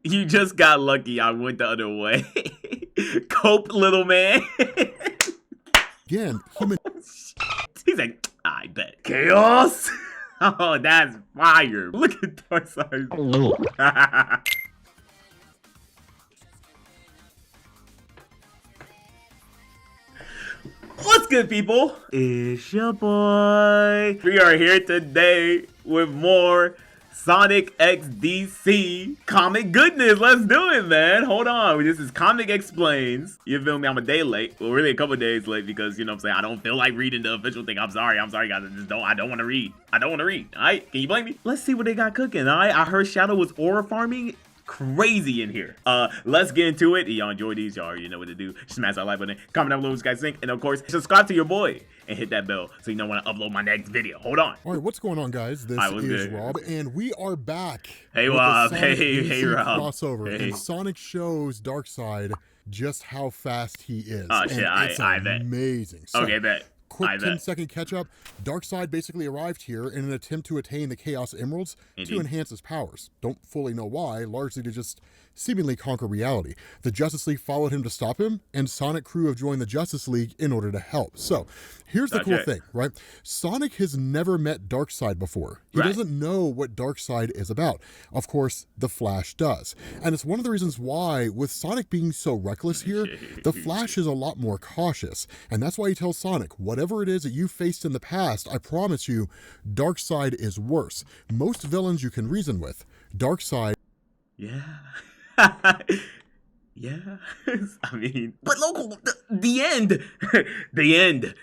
You just got lucky. I went the other way. Cope, little man. Again, human. He's like, I bet. Chaos? Oh, that's fire. Look at Darkseid. What's good, people? It's your boy. We are here today with more Sonic X DC comic goodness. Let's do it, man. Hold on. This is Comic Explains. You feel me? I'm a day late. Well, really a couple days late because, you know what I'm saying, I don't feel like reading the official thing. I'm sorry, guys. I don't want to read. I don't want to read. All right? Can you blame me? Let's see what they got cooking. All right? I heard Shadow was aura farming. Crazy in here. Let's get into it. Y'all enjoy these. Y'all already know what to do. Smash that like button, comment down below what you guys think, and of course subscribe to your boy and hit that bell so you know when I upload my next video. Hold on. All right, what's going on, guys? This is good? Rob, and we are back. Hey Rob. Hey Rob. Crossover, and Sonic shows Darkseid just how fast he is. Oh shit! I bet. Amazing. So, okay, bet. Quick 10-second catch-up. Darkseid basically arrived here in an attempt to attain the Chaos Emeralds to enhance his powers. Don't fully know why, largely to just seemingly conquer reality. The Justice League followed him to stop him, and Sonic crew have joined the Justice League in order to help. So, here's the cool thing, right? Sonic has never met Darkseid before. He doesn't know what Darkseid is about. Of course, the Flash does. And it's one of the reasons why, with Sonic being so reckless here, the Flash is a lot more cautious. And that's why he tells Sonic, whatever it is that you faced in the past, I promise you, Darkseid is worse. Most villains you can reason with. Darkseid. Yeah. Yeah. I mean, but local, the end. The end.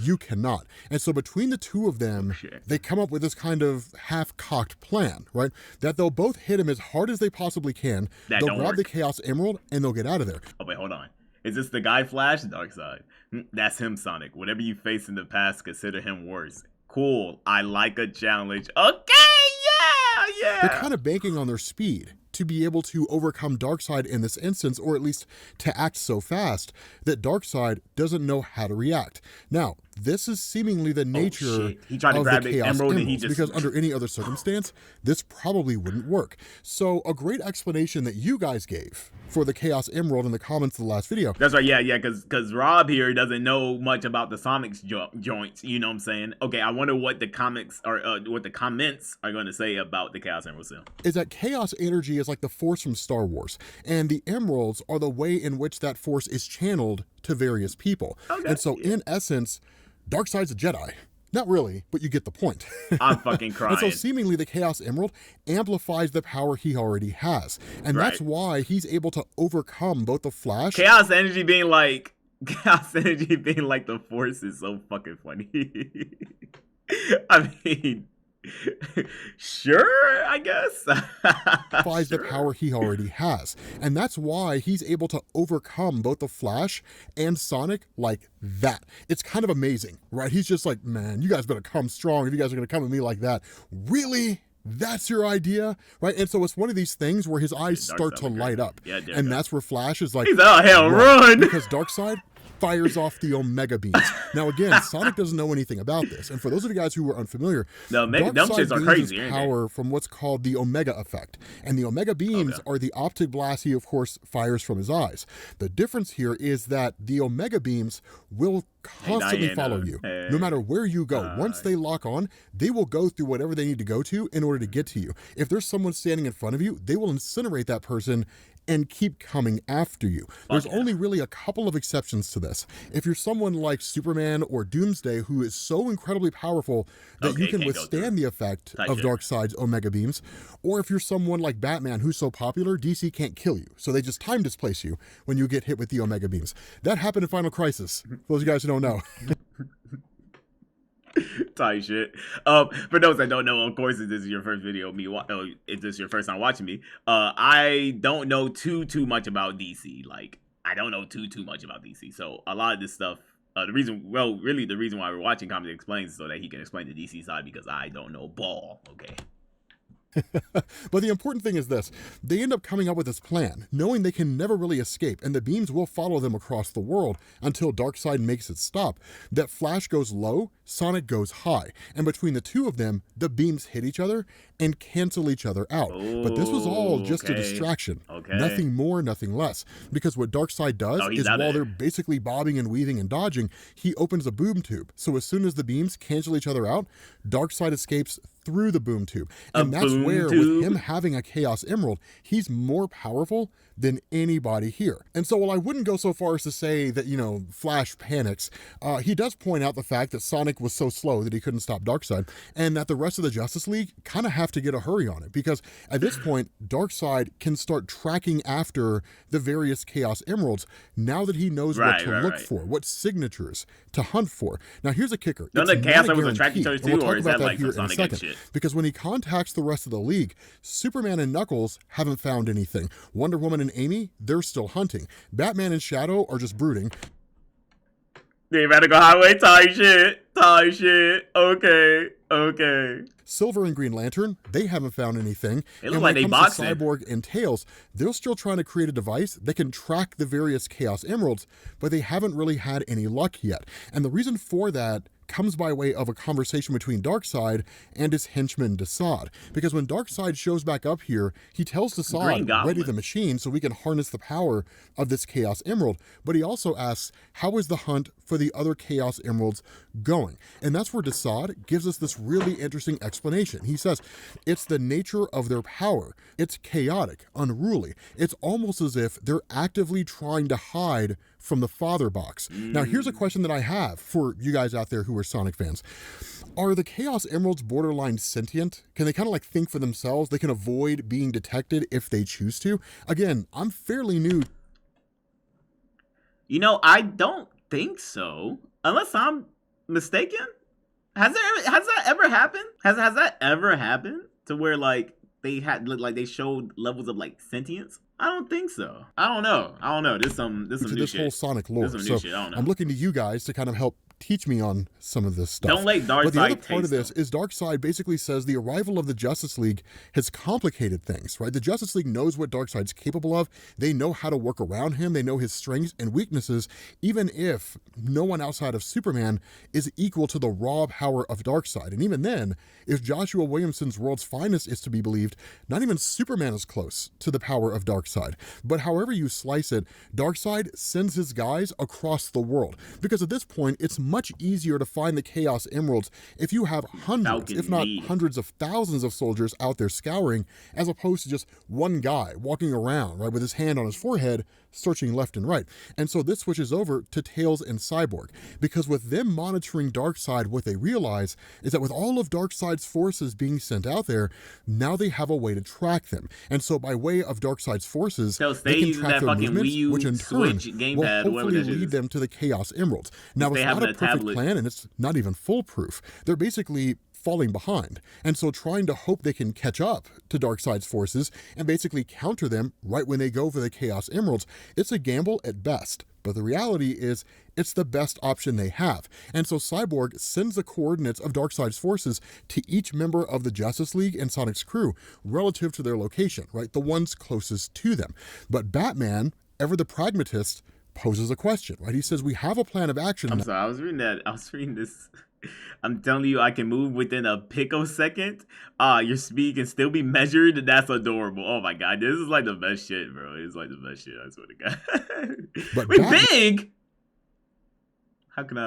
You cannot. And so between the two of them, they come up with this kind of half-cocked plan, right? That they'll both hit him as hard as they possibly can. They'll grab the Chaos Emerald, and they'll get out of there. Oh, wait, hold on. Is this the guy Flash? Darkseid. That's him, Sonic. Whatever you face in the past, consider him worse. Cool. I like a challenge. Okay, yeah. They're kind of banking on their speed to be able to overcome Darkseid in this instance, or at least to act so fast that Darkseid doesn't know how to react. Now, this is seemingly the nature he tried to grab the the Chaos Emerald and Emeralds, because under any other circumstance, this probably wouldn't work. So a great explanation that you guys gave for the Chaos Emerald in the comments of the last video. That's right, yeah, because Rob here doesn't know much about the Sonic's joints, you know what I'm saying? Okay, I wonder what the comics or what the comments are going to say about the Chaos Emerald still. Is that Chaos energy is like the Force from Star Wars, and the Emeralds are the way in which that Force is channeled to various people. And so in essence, Darkseid's a Jedi. Not really, but you get the point. I'm fucking crying. And so seemingly the Chaos Emerald amplifies the power he already has. And that's why he's able to overcome both the Flash. Chaos energy being like the Force is so fucking funny. I mean, sure, I guess. Amplifies the power he already has. And that's why he's able to overcome both the Flash and Sonic like that. It's kind of amazing, right? He's just like, man, you guys better come strong if you guys are going to come at me like that. Really? That's your idea, right? And so it's one of these things where his eyes start to light up. Yeah, and that's where Flash is like, he's out, hell, run! Because Darkseid fires off the Omega Beams. Now again, Sonic doesn't know anything about this, and for those of you guys who are unfamiliar, Darkseid gains his power from what's called the Omega effect, and the Omega Beams are the optic blast he of course fires from his eyes. The difference here is that the Omega Beams will constantly follow you, no matter where you go. Once they lock on, they will go through whatever they need to go to in order to get to you. If there's someone standing in front of you, they will incinerate that person and keep coming after you. There's only really a couple of exceptions to this. If you're someone like Superman or Doomsday, who is so incredibly powerful that you can withstand the effect of Darkseid's Omega Beams, or if you're someone like Batman, who's so popular, DC can't kill you, so they just time displace you when you get hit with the Omega Beams. That happened in Final Crisis, for those of you guys who don't know. Tight shit. For those that don't know, of course, if this is your first video, if this is your first time watching me, I don't know too much about DC. Like, I don't know too much about DC. So a lot of this stuff, the reason why we're watching Comic Explains is so that he can explain the DC side, because I don't know ball. Okay. But the important thing is this. They end up coming up with this plan, knowing they can never really escape, and the beams will follow them across the world until Darkseid makes it stop. That Flash goes low, Sonic goes high, and between the two of them, the beams hit each other and cancel each other out. But this was all just a distraction. Nothing more, nothing less. Because what Darkseid does is while they're basically bobbing and weaving and dodging, he opens a boom tube. So as soon as the beams cancel each other out, Darkseid escapes through the boom tube. And that's where, with him having a Chaos Emerald, he's more powerful than anybody here. And so while I wouldn't go so far as to say that, you know, Flash panics, he does point out the fact that Sonic was so slow that he couldn't stop Darkseid, and that the rest of the Justice League kind of have to get a hurry on it, because at this point, Darkseid can start tracking after the various Chaos Emeralds now that he knows what to look for, what signatures to hunt for. Now here's a kicker. None of the Chaos Emeralds attract each other too, or is that like some Sonic X shit? Because when he contacts the rest of the League, Superman and Knuckles haven't found anything. Wonder Woman and Amy, they're still hunting. Batman and Shadow are just brooding. They better go highway tie shit. Okay. Silver and Green Lantern, they haven't found anything. It looks like they boxing. Cyborg and Tails, they're still trying to create a device that can track the various Chaos Emeralds, but they haven't really had any luck yet. And the reason for that comes by way of a conversation between Darkseid and his henchman Darkseid. Because when Darkseid shows back up here, he tells Darkseid, ready the machine so we can harness the power of this Chaos Emerald. But he also asks, how is the hunt for the other Chaos Emeralds going? And that's where Darkseid gives us this really interesting explanation. He says, it's the nature of their power. It's chaotic, unruly. It's almost as if they're actively trying to hide from the father box. Now, here's a question that I have for you guys out there who are Sonic fans. Are the Chaos Emeralds borderline sentient? Can they kind of like think for themselves? They can avoid being detected if they choose to? Again, I'm fairly new. You know, I don't think so. Unless I'm mistaken. Has that ever happened? Has that ever happened to where like they showed levels of like sentience? I don't think so. I don't know. This some new shit. Whole Sonic lore. So I'm looking to you guys to kind of help teach me on some of this stuff. Don't let Darkseid But the other part of this is Darkseid basically says the arrival of the Justice League has complicated things, right? The Justice League knows what Darkseid's capable of. They know how to work around him. They know his strengths and weaknesses, even if no one outside of Superman is equal to the raw power of Darkseid. And even then, if Joshua Williamson's World's Finest is to be believed, not even Superman is close to the power of Darkseid. But however you slice it, Darkseid sends his guys across the world. Because at this point, it's much easier to find the Chaos Emeralds if you have hundreds, if not hundreds of thousands of soldiers out there scouring, as opposed to just one guy walking around, right, with his hand on his forehead, searching left and right. And so this switches over to Tails and Cyborg, because with them monitoring Darkseid, what they realize is that with all of Darkseid's forces being sent out there, now they have a way to track them. And so by way of Darkseid's forces, they can track their movements, which in turn will hopefully lead them to the Chaos Emeralds. Now, it's not a perfect plan, and it's not even foolproof. They're basically falling behind. And so trying to hope they can catch up to Darkseid's forces and basically counter them right when they go for the Chaos Emeralds, it's a gamble at best. But the reality is, it's the best option they have. And so Cyborg sends the coordinates of Darkseid's forces to each member of the Justice League and Sonic's crew relative to their location, right? The ones closest to them. But Batman, ever the pragmatist, poses a question, right? He says, we have a plan of action. I'm sorry, I was reading this. I'm telling you, I can move within a picosecond. Your speed can still be measured. That's adorable. Oh my god, this is like the best shit, bro. It's like the best shit. I swear to God. But wait, big. How could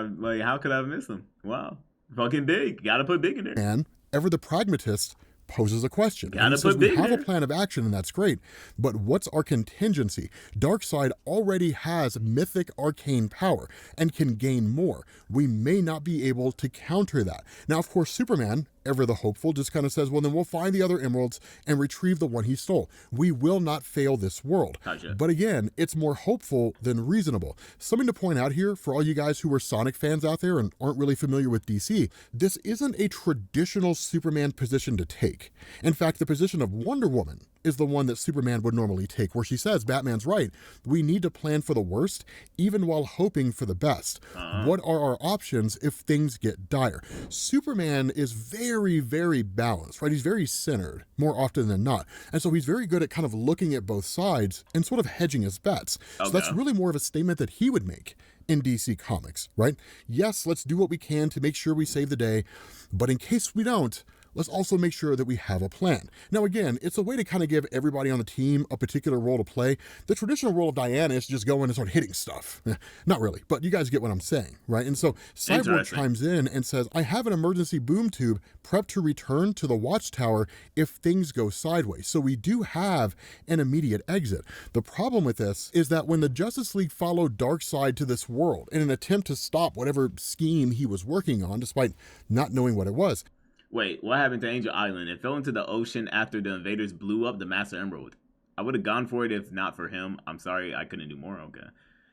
I miss him? Wow, fucking big. Gotta put big in there. And ever the pragmatist poses a question. Gotta put big in there. We have a plan of action, and that's great. But what's our contingency? Darkseid already has mythic arcane power and can gain more. We may not be able to counter that. Now, of course, Superman, ever the hopeful, just kind of says, well, then we'll find the other emeralds and retrieve the one he stole. We will not fail this world. Gotcha. But again, it's more hopeful than reasonable. Something to point out here for all you guys who are Sonic fans out there and aren't really familiar with DC, this isn't a traditional Superman position to take. In fact, the position of Wonder Woman is the one that Superman would normally take, where she says, Batman's right, we need to plan for the worst, even while hoping for the best. What are our options if things get dire? Superman is very, very balanced, right? He's very centered, more often than not. And so he's very good at kind of looking at both sides and sort of hedging his bets. So that's really more of a statement that he would make in DC Comics, right? Yes, let's do what we can to make sure we save the day, but in case we don't, let's also make sure that we have a plan. Now, again, it's a way to kind of give everybody on the team a particular role to play. The traditional role of Diana is to just go in and start hitting stuff. Not really, but you guys get what I'm saying, right? And so Cyborg chimes in and says, I have an emergency boom tube prepped to return to the Watchtower if things go sideways. So we do have an immediate exit. The problem with this is that when the Justice League followed Darkseid to this world in an attempt to stop whatever scheme he was working on, despite not knowing what it was, wait, what happened to Angel Island? It fell into the ocean after the invaders blew up the Master Emerald. I would have gone for it if not for him. I'm sorry, I couldn't do more. Okay.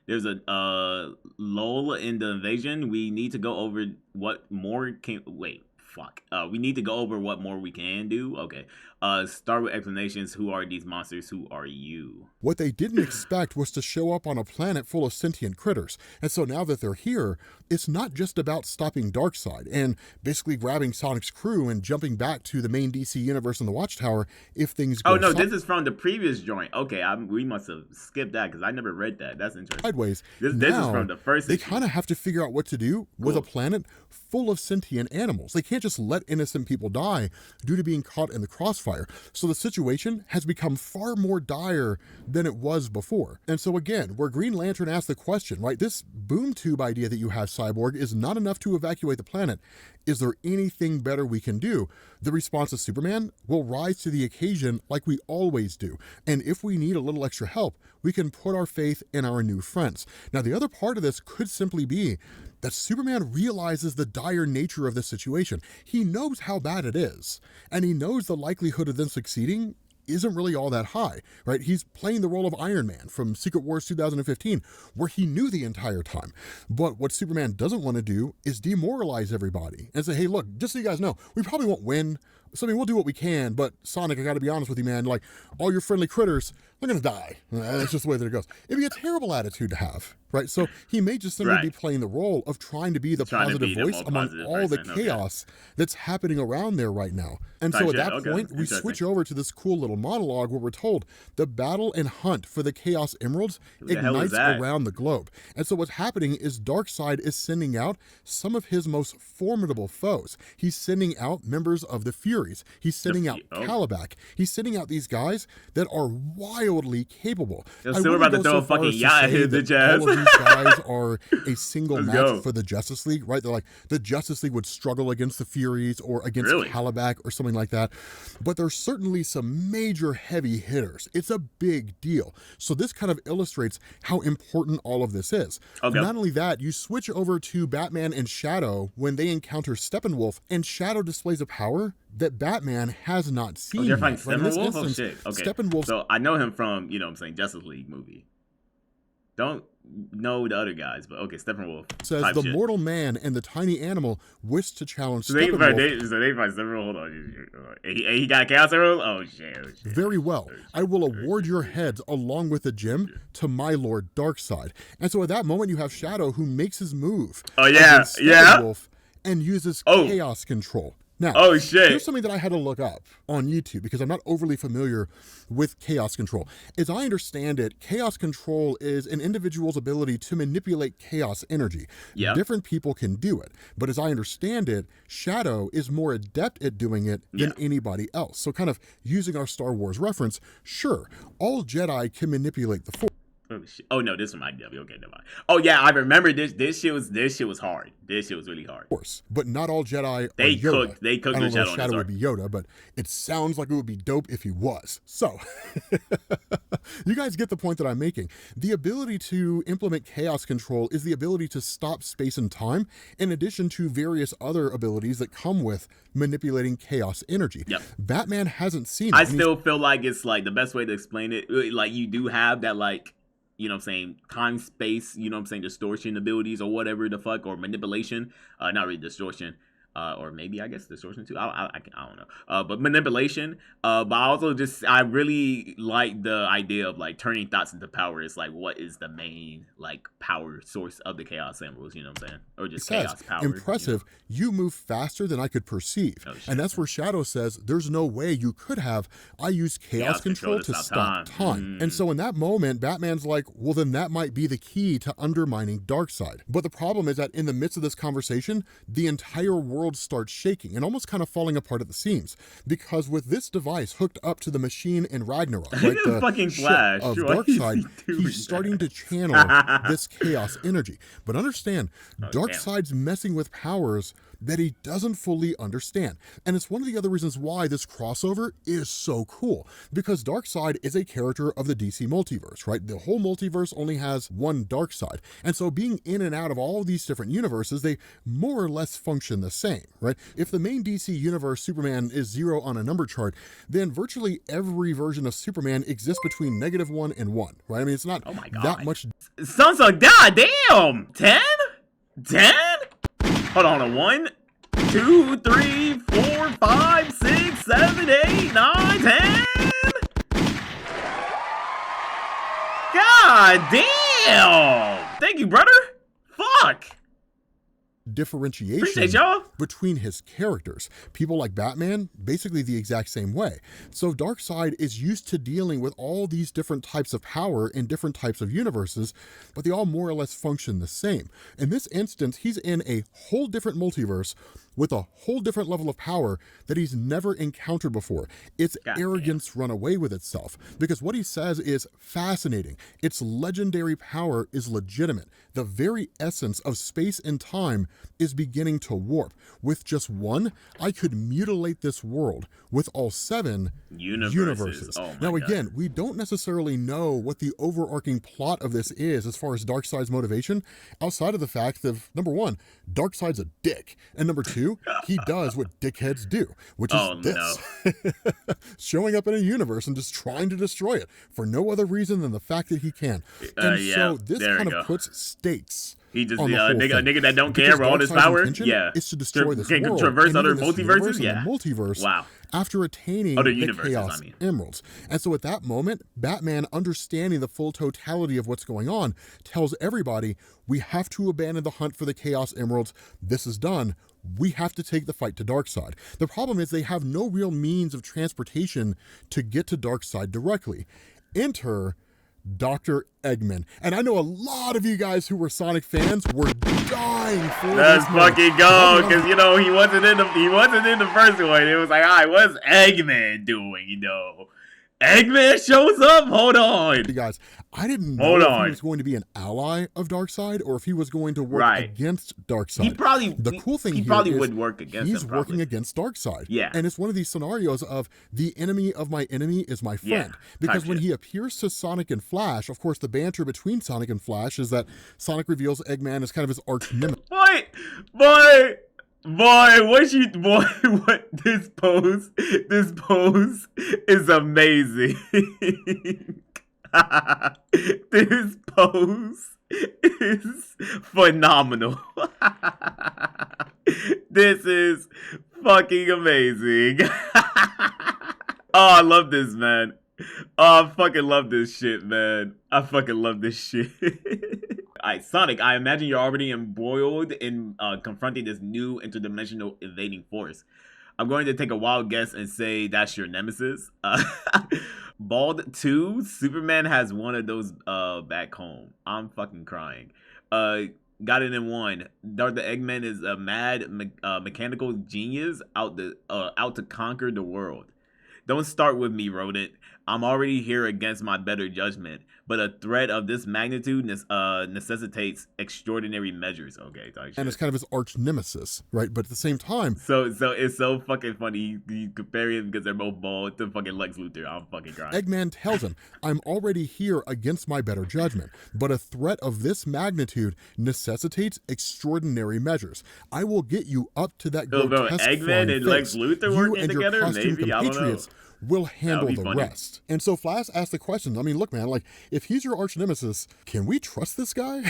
There's a lull in the invasion. We need to go over what more can... Wait, fuck. We need to go over what more we can do. Okay. Start with explanations. Who are these monsters? Who are you? What they didn't expect was to show up on a planet full of sentient critters. And so now that they're here, it's not just about stopping Darkseid and basically grabbing Sonic's crew and jumping back to the main DC universe in the Watchtower if things go this is from the previous joint. Okay, we must have skipped that because I never read that. That's interesting. Sideways. This is from the first issue. They kind of have to figure out what to do with a planet full of sentient animals. They can't just let innocent people die due to being caught in the crossfire. So the situation has become far more dire than it was before. And so again, where Green Lantern asked the question, right, this boom tube idea that you have, Cyborg, is not enough to evacuate the planet. Is there anything better we can do? The response of Superman will rise to the occasion like we always do. And if we need a little extra help, we can put our faith in our new friends. Now, the other part of this could simply be that Superman realizes the dire nature of this situation. He knows how bad it is, and he knows the likelihood of them succeeding isn't really all that high, right? He's playing the role of Iron Man from Secret Wars 2015, where he knew the entire time. But what Superman doesn't want to do is demoralize everybody and say, hey, look, just so you guys know, we probably won't win. So, I mean, we'll do what we can, but Sonic, I got to be honest with you, man, like, all your friendly critters, they're going to die. That's just the way that it goes. It'd be a terrible attitude to have, right? So he may just simply be playing the role of trying to be the positive voice among all the chaos that's happening around there right now. And so at that point, we switch over to this cool little monologue where we're told the battle and hunt for the Chaos Emeralds ignites around the globe. And so what's happening is Darkseid is sending out some of his most formidable foes. He's sending out members of the Furies. He's sending out Calabac. He's sending out these guys that are wildly capable. We're about to throw a fucking yacht at his jazz. All of these guys are a single match for the Justice League, right? They're like, the Justice League would struggle against the Furies or against Calabac or something like that. But there's certainly some major heavy hitters. It's a big deal. So this kind of illustrates how important all of this is. Not only that, you switch over to Batman and Shadow when they encounter Steppenwolf, and Shadow displays a power that Batman has not seen. They're fighting Steppenwolf? Oh, shit. Okay. Steppenwolf. So I know him from, Justice League movie. Don't know the other guys, but okay, Steppenwolf. Says the mortal man and the tiny animal wish to challenge Steppenwolf. So they fight Steppenwolf. Hold on. He got Chaos Emerald? Oh, shit. Very well. I will award your heads along with the gem to my lord Darkseid. And so at that moment, you have Shadow who makes his move. Oh, yeah. Steppenwolf and uses chaos control. Now, here's something that I had to look up on YouTube because I'm not overly familiar with chaos control. As I understand it, chaos control is an individual's ability to manipulate chaos energy. Different people can do it. But as I understand it, Shadow is more adept at doing it than anybody else. So kind of using our Star Wars reference, sure, all Jedi can manipulate the Force. Oh, shit. Oh no, this is my W. Okay, never mind. Oh yeah, I remember this. This shit was hard. This shit was really hard. Of course, but not all Jedi are Yoda. They cooked I don't the know if Shadow would be Yoda, but it sounds like it would be dope if he was. So, you guys get the point that I'm making. The ability to implement chaos control is the ability to stop space and time, in addition to various other abilities that come with manipulating chaos energy. Batman hasn't seen it. I still feel like it's like the best way to explain it. Like you do have that time, space, distortion abilities or whatever the fuck, or manipulation, not really distortion, or maybe I guess distortion too. I don't know. But manipulation. But I also I really like the idea of like turning thoughts into power. It's like, what is the main like power source of the Chaos Emeralds? You know what I'm saying? Or just chaos power. Impressive. You move faster than I could perceive. Oh, and that's where Shadow says, there's no way you could have. I use chaos control to stop time. And so in that moment, Batman's like, well, then that might be the key to undermining Darkseid. But the problem is that in the midst of this conversation, the entire world starts shaking and almost kind of falling apart at the seams. Because with this device hooked up to the machine in Ragnarok, right, the fucking Flash of Darkseid, he's starting to channel this chaos energy. But understand, Darkseid's messing with powers that he doesn't fully understand. And it's one of the other reasons why this crossover is so cool, because Darkseid is a character of the DC multiverse, right? The whole multiverse only has one Darkseid. And so being in and out of all of these different universes, they more or less function the same, right? If the main DC universe Superman is 0 on a number chart, then virtually every version of Superman exists between -1 and 1, right? I mean, it's not that much. Sounds like, goddamn, 10? 10? Hold on, 1, 2, 3, 4, 5, 6, 7, 8, 9, 10. God damn! Thank you, brother. Fuck. Differentiation between his characters. People like Batman, basically the exact same way. So Darkseid is used to dealing with all these different types of power in different types of universes, but they all more or less function the same. In this instance, he's in a whole different multiverse with a whole different level of power that he's never encountered before. Its arrogance run away with itself, because what he says is fascinating. Its legendary power is legitimate. The very essence of space and time is beginning to warp. With just one, I could mutilate this world. With all 7 universes. Now again, we don't necessarily know what the overarching plot of this is as far as Darkseid's motivation, outside of the fact of, number 1, Darkseid's a dick, and number 2, he does what dickheads do, which is this. Showing up in a universe and just trying to destroy it for no other reason than the fact that he can. And so this kind of puts stakes. He just a nigga that don't care about all his power. Yeah, is to destroy this world. Can traverse other multiverses. Yeah, multiverse. Wow. After attaining the Chaos Emeralds. And so at that moment, Batman, understanding the full totality of what's going on, tells everybody, we have to abandon the hunt for the Chaos Emeralds. This is done. We have to take the fight to Darkseid. The problem is they have no real means of transportation to get to Darkseid directly. Enter Dr. Eggman. And I know a lot of you guys who were Sonic fans were dying for Let's fucking go, because you know he wasn't in the first one. It was like, alright, what's Eggman doing? You know, Eggman shows up. Hold on, you guys. I didn't know if he was going to be an ally of Darkseid or if he was going to work against Darkseid. He probably would work against. He's working against Darkseid. Yeah, and it's one of these scenarios of the enemy of my enemy is my friend. Because when he appears to Sonic and Flash, of course, the banter between Sonic and Flash is that Sonic reveals Eggman as kind of his arch nemesis. What this pose is amazing. This pose is phenomenal. This is fucking amazing. Oh, I love this, man. Oh, I fucking love this shit, man. I fucking love this shit. Alright, Sonic, I imagine you're already embroiled in confronting this new interdimensional invading force. I'm going to take a wild guess and say that's your nemesis. Bald 2, Superman has one of those back home. I'm fucking crying. Got it in 1. Dr. Eggman is a mad mechanical genius out to conquer the world. Don't start with me, rodent. I'm already here against my better judgment, but a threat of this magnitude necessitates extraordinary measures. Okay, and it's kind of his arch nemesis, right? But at the same time, so it's so fucking funny. You compare him because they're both bald to fucking Lex Luthor. I'm fucking crying. Eggman tells him, "I'm already here against my better judgment, but a threat of this magnitude necessitates extraordinary measures. I will get you up to that grotesque Eggman and Lex Luthor working together. Maybe I don't know." we'll handle the rest. And so Flash asked the question, I mean, look, man, like, if he's your arch nemesis, can we trust this guy?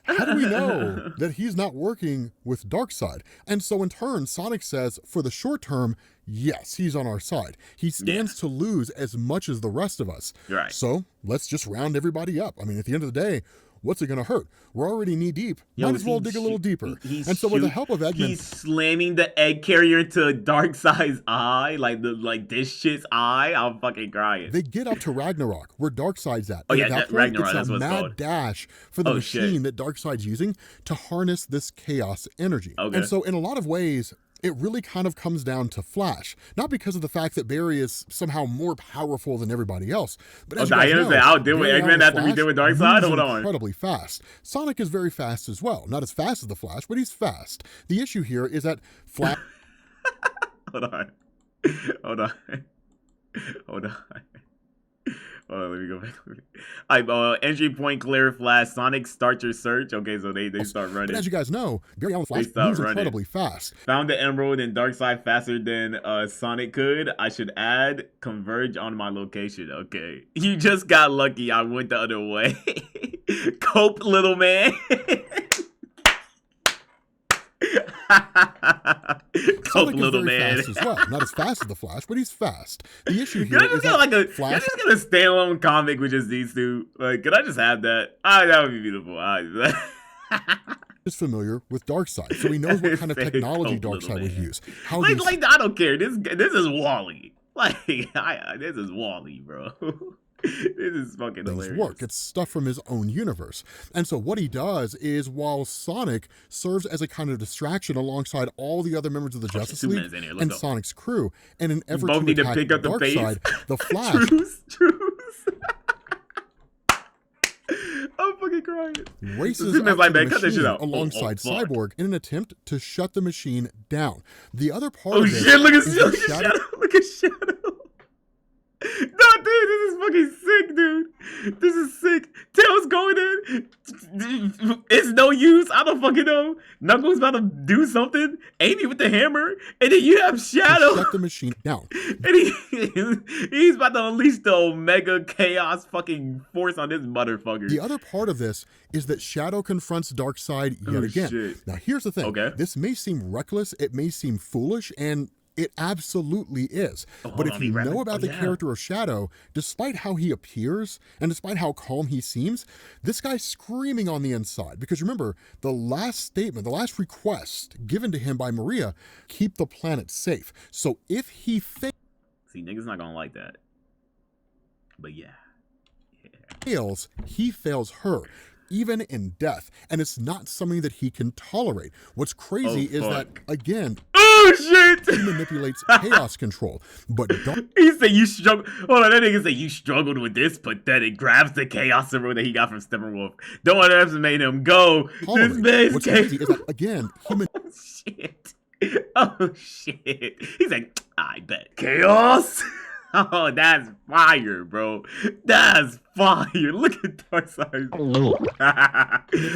How do we know that he's not working with Darkseid? And so in turn, Sonic says, for the short term, yes, he's on our side. He stands to lose as much as the rest of us. Right. So let's just round everybody up. I mean, at the end of the day, what's it going to hurt? We're already knee deep. Might as well dig a little deeper. And so with the help of Eggman, he's slamming the egg carrier into Darkseid's eye, like this shit's eye. I'm fucking crying. They get up to Ragnarok, where Darkseid's at. Oh yeah, that Ragnarok. It's a mad dash for the machine that Darkseid's using to harness this chaos energy. Okay. And so in a lot of ways, it really kind of comes down to Flash. Not because of the fact that Barry is somehow more powerful than everybody else, but as you guys know, I'll deal with Eggman after we deal with Darkseid. Hold on. Incredibly fast. Sonic is very fast as well. Not as fast as the Flash, but he's fast. The issue here is that Flash... Hold on. Let me go back. Entry point clear, Flash. Sonic, start your search. Okay, so they start running. But as you guys know, Barry Allen Flash moves incredibly fast. Found the emerald and Darkseid faster than Sonic could. I should add converge on my location. Okay. You just got lucky. I went the other way. Cope, little man. Sonic is very fast as well. Not as fast as the Flash, but he's fast. The issue here is that Flash... Can I just get a standalone comic with just these two? Like, could I just have that? That would be beautiful. Is familiar with Darkseid, so he knows what kind of technology Darkseid would use. How I don't care. This is Wally. Like, this is Wally, bro. This is fucking hilarious. Work. It's stuff from his own universe. And so what he does is, while Sonic serves as a kind of distraction alongside all the other members of the Justice League and Sonic's crew, and in effort to attack pick up Darkseid, the Flash... Truce. I'm fucking crying. Races up the machine alongside Cyborg in an attempt to shut the machine down. The other part of it look at Shadow. No, dude, this is fucking sick, dude. This is sick. Tails going in. It's no use. I don't fucking know. Knuckles about to do something. Amy with the hammer. And then you have Shadow. Shut the machine down. And he's about to unleash the Omega Chaos fucking force on this motherfucker. The other part of this is that Shadow confronts Darkseid yet again. Shit. Now, here's the thing. Okay. This may seem reckless. It may seem foolish. And it absolutely is. But if you know about the character of Shadow, despite how he appears and despite how calm he seems, this guy's screaming on the inside. Because remember, the last statement, the last request given to him by Maria, keep the planet safe. So if he fails... See, niggas not gonna like that. But yeah. Fails, he fails her. Even in death, and it's not something that he can tolerate. What's crazy is that, again, shit! He manipulates chaos control, but he said you struggle. Hold on, that nigga said you struggled with this pathetic. Grabs the chaos emerald that he got from Steppenwolf. Don't underestimate him. Go. This man's what's crazy is that, again, oh shit! Oh shit! He's like, I bet chaos. Oh, that's fire, bro. That's fire. Look at Darkseid.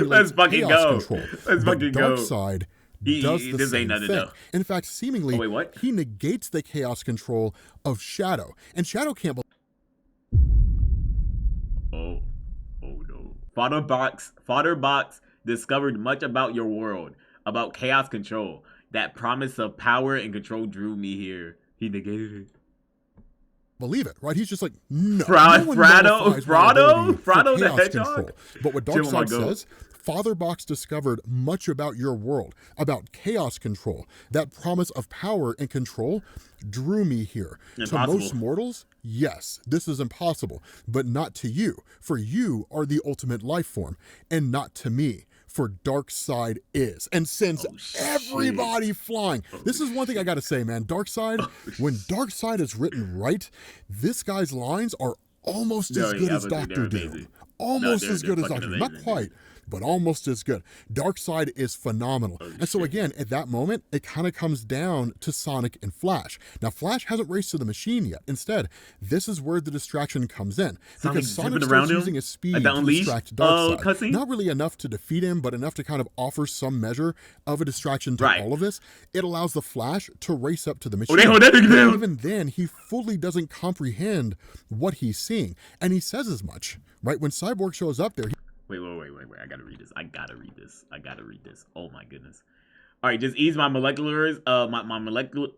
Let's fucking go. Let's fucking go. Darkseid does the same thing. In fact, seemingly, he negates the chaos control of Shadow. And Shadow can't believe... Oh no. Fodderbox discovered much about your world, about chaos control. That promise of power and control drew me here. He negated it. Believe it, right? He's just like, no. Frado the Hedgehog. But what Darkseid says, Fatherbox discovered much about your world, about chaos control. That promise of power and control drew me here. Impossible. To most mortals, yes, this is impossible, but not to you, for you are the ultimate life form, and not to me, for Darkseid is, and sends everybody flying. This is one thing I gotta say, man. Darkseid, when Darkseid is written right, this guy's lines are almost as good as Dr. Doom. Almost as good as Dr. Doom. Not quite, but almost as good. Darkseid is phenomenal. And so again, at that moment, it kind of comes down to Sonic and Flash. Now, Flash hasn't raced to the machine yet. Instead, this is where the distraction comes in. Because Sonic starts using his speed to distract Darkseid. Not really enough to defeat him, but enough to kind of offer some measure of a distraction to all of this. It allows the Flash to race up to the machine. Even then, he fully doesn't comprehend what he's seeing. And he says as much, right? When Cyborg shows up there... Wait. I gotta read this. Oh my goodness. All right, just ease my moleculars. My molecular...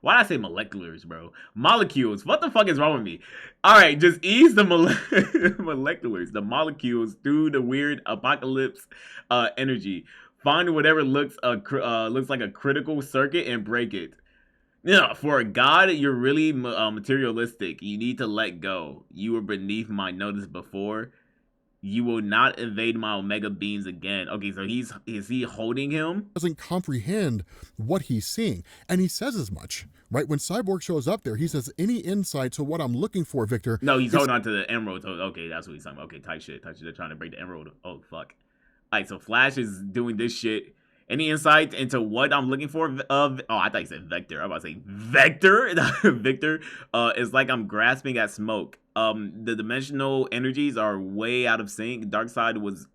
Why did I say moleculars, bro? Molecules. What the fuck is wrong with me? All right, just ease the moleculars, the molecules through the weird apocalypse energy. Find whatever looks like a critical circuit and break it. Yeah, for a god, you're really materialistic. You need to let go. You were beneath my notice before. You will not evade my Omega beams again. Okay, so is he holding him? Doesn't comprehend what he's seeing. And he says as much, right? When Cyborg shows up there, he says, any insight to what I'm looking for, Victor? No, he's holding on to the emerald. Okay, that's what he's talking about. Okay, tight shit. They're trying to break the emerald. Oh, fuck. All right, so Flash is doing this shit. Any insight into what I'm looking for? I thought you said Vector. I'm about to say Vector. Victor. It's like I'm grasping at smoke. The dimensional energies are way out of sync. Darkseid was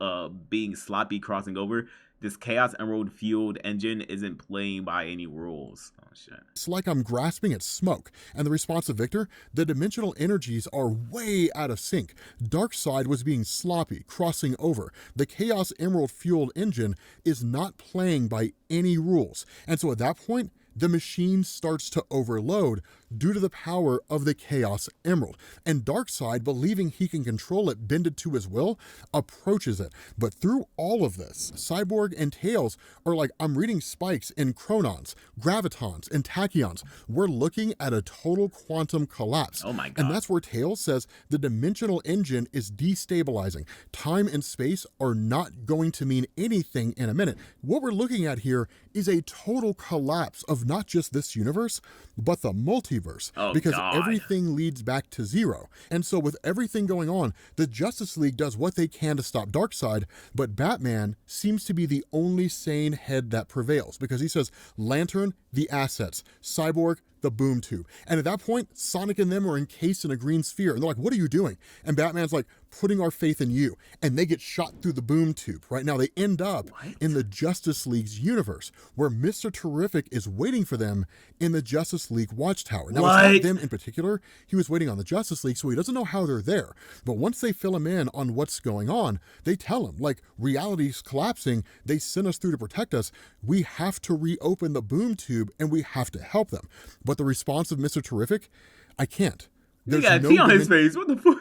being sloppy crossing over. This Chaos Emerald fueled engine isn't playing by any rules. Oh shit. It's like I'm grasping at smoke. And the response of Victor, the dimensional energies are way out of sync. Darkseid was being sloppy, crossing over. The Chaos Emerald fueled engine is not playing by any rules. And so at that point, the machine starts to overload due to the power of the Chaos Emerald. And Darkseid, believing he can control it, bend it to his will, approaches it. But through all of this, Cyborg and Tails are like, I'm reading spikes in chronons, gravitons, and tachyons. We're looking at a total quantum collapse. Oh my God. And that's where Tails says the dimensional engine is destabilizing. Time and space are not going to mean anything in a minute. What we're looking at here is a total collapse of not just this universe, but the multiverse. Oh, because God. Everything leads back to zero. And so with everything going on, the Justice League does what they can to stop Darkseid, but Batman seems to be the only sane head that prevails, because he says, Lantern, the assets, Cyborg, the boom tube. And at that point, Sonic and them are encased in a green sphere. And they're like, what are you doing? And Batman's like, putting our faith in you. And they get shot through the boom tube. Right now, they end up in the Justice League's universe, where Mr. Terrific is waiting for them in the Justice League Watchtower. Now, it's not them in particular. He was waiting on the Justice League, so he doesn't know how they're there. But once they fill him in on what's going on, they tell him, like, reality's collapsing. They sent us through to protect us. We have to reopen the boom tube, and we have to help them. But the response of Mr. Terrific, I can't. There's got no on his face. What the fuck?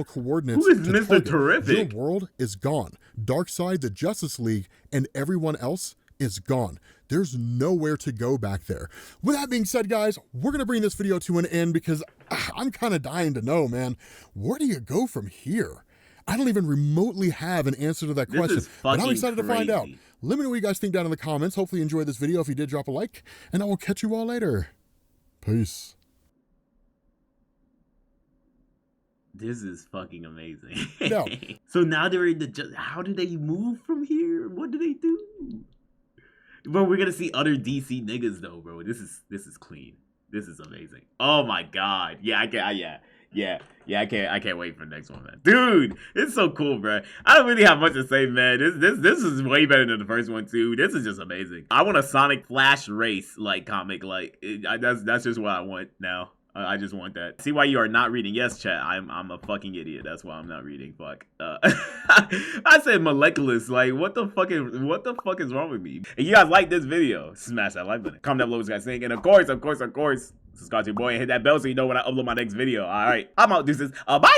Coordinates. Who is Mr. Terrific? Your world is gone. Darkseid, the Justice League, and everyone else is gone. There's nowhere to go back there. With that being said, guys, we're going to bring this video to an end because I'm kind of dying to know, man, where do you go from here? I don't even remotely have an answer to that question, but I'm excited to find out. Let me know what you guys think down in the comments. Hopefully you enjoyed this video. If you did, drop a like, and I will catch you all later. Peace. This is fucking amazing. No. So now they're in the... How do they move from here? What do they do? Bro, we're gonna see other DC niggas though, bro. This is clean. This is amazing. Oh my God. Yeah, I can't wait for the next one, man. Dude, it's so cool, bro. I don't really have much to say, man. This is way better than the first one too. This is just amazing. I want a Sonic Flash race like comic. Like that's just what I want now. I just want that. See why you are not reading. Yes, chat. I'm a fucking idiot. That's why I'm not reading. Fuck. I said moleculars. Like, what the fuck is wrong with me? If you guys like this video, smash that like button. Comment down below what you guys think. And of course, subscribe to your boy and hit that bell so you know when I upload my next video. All right. I'm out. Deuces. Bye.